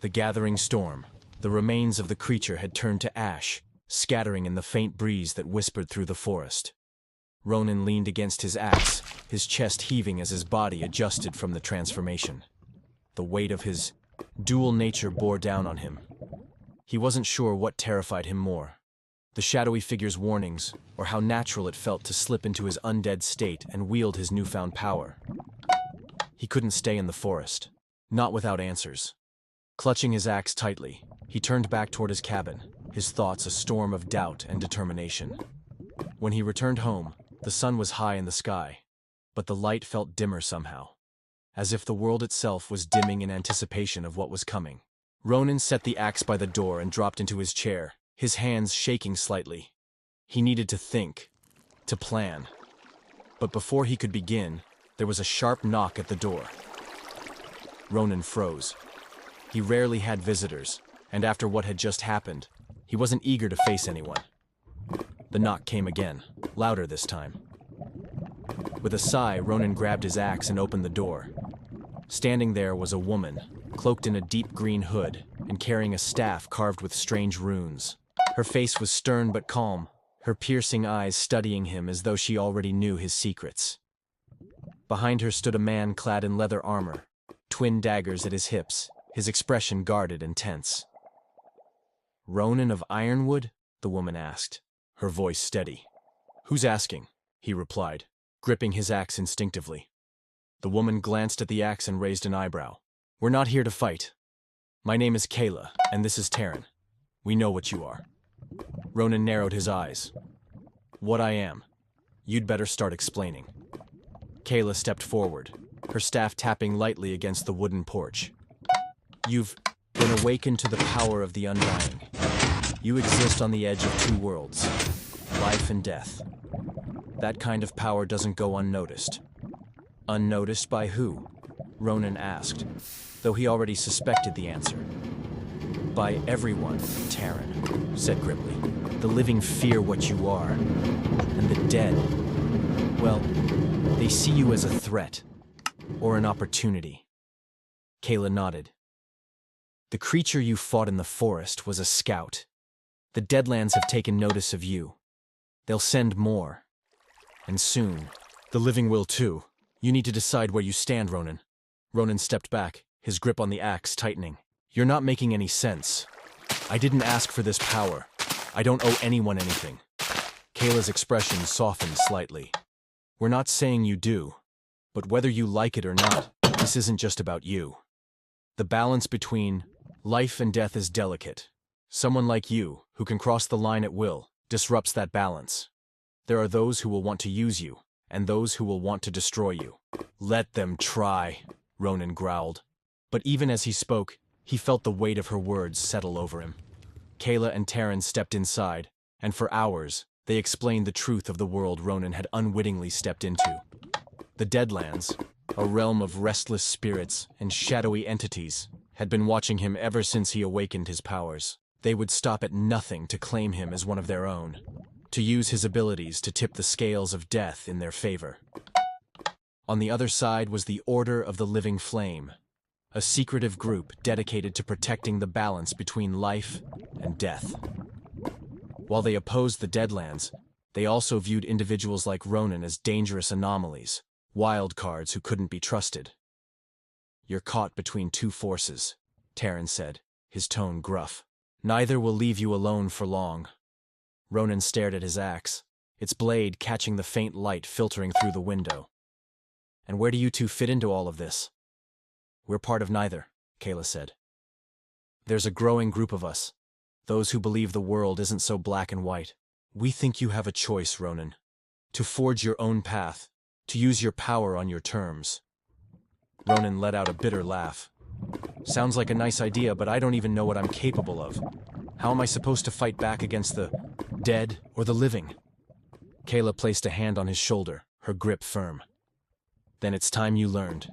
The gathering storm. The remains of the creature had turned to ash, scattering in the faint breeze that whispered through the forest. Ronan leaned against his axe, his chest heaving as his body adjusted from the transformation. The weight of his dual nature bore down on him. He wasn't sure what terrified him more, the shadowy figure's warnings, or how natural it felt to slip into his undead state and wield his newfound power. He couldn't stay in the forest, not without answers. Clutching his axe tightly, he turned back toward his cabin, his thoughts a storm of doubt and determination. When he returned home, the sun was high in the sky, but the light felt dimmer somehow, as if the world itself was dimming in anticipation of what was coming. Ronan set the axe by the door and dropped into his chair, his hands shaking slightly. He needed to think, to plan. But before he could begin, there was a sharp knock at the door. Ronan froze. He rarely had visitors, and after what had just happened, he wasn't eager to face anyone. The knock came again, louder this time. With a sigh, Ronan grabbed his axe and opened the door. Standing there was a woman, cloaked in a deep green hood and carrying a staff carved with strange runes. Her face was stern but calm, her piercing eyes studying him as though she already knew his secrets. Behind her stood a man clad in leather armor, twin daggers at his hips, his expression guarded and tense. "Ronan of Ironwood?" the woman asked, her voice steady. "Who's asking?" he replied, gripping his axe instinctively. The woman glanced at the axe and raised an eyebrow. "We're not here to fight. My name is Kaela, and this is Taron. We know what you are." Ronan narrowed his eyes. "What I am? You'd better start explaining." Kaela stepped forward, her staff tapping lightly against the wooden porch. "You've been awakened to the power of the Undying. You exist on the edge of two worlds, life and death. That kind of power doesn't go unnoticed." "Unnoticed by who?" Ronan asked, though he already suspected the answer. "By everyone," Taron said grimly. "The living fear what you are, and the dead, well, they see you as a threat, or an opportunity." Kaela nodded. "The creature you fought in the forest was a scout. The Deadlands have taken notice of you. They'll send more. And soon. The living will too. You need to decide where you stand, Ronan." Ronan stepped back, his grip on the axe tightening. "You're not making any sense. I didn't ask for this power. I don't owe anyone anything." Kaela's expression softened slightly. "We're not saying you do, but whether you like it or not, this isn't just about you. The balance between life and death is delicate. Someone like you, who can cross the line at will, disrupts that balance. There are those who will want to use you, and those who will want to destroy you." "Let them try," Ronan growled. But even as he spoke, he felt the weight of her words settle over him. Kaela and Taron stepped inside, and for hours, they explained the truth of the world Ronan had unwittingly stepped into. The Deadlands, a realm of restless spirits and shadowy entities, had been watching him ever since he awakened his powers. They would stop at nothing to claim him as one of their own, to use his abilities to tip the scales of death in their favor. On the other side was the Order of the Living Flame, a secretive group dedicated to protecting the balance between life and death. While they opposed the Deadlands, they also viewed individuals like Ronan as dangerous anomalies, wild cards who couldn't be trusted. "You're caught between two forces," Taron said, his tone gruff. "Neither will leave you alone for long." Ronan stared at his axe, its blade catching the faint light filtering through the window. "And where do you two fit into all of this?" "We're part of neither," Kaela said. "There's a growing group of us, those who believe the world isn't so black and white. We think you have a choice, Ronan, to forge your own path, to use your power on your terms." Ronan let out a bitter laugh. "Sounds like a nice idea, but I don't even know what I'm capable of. How am I supposed to fight back against the dead or the living?" Kaela placed a hand on his shoulder, her grip firm. "Then it's time you learned."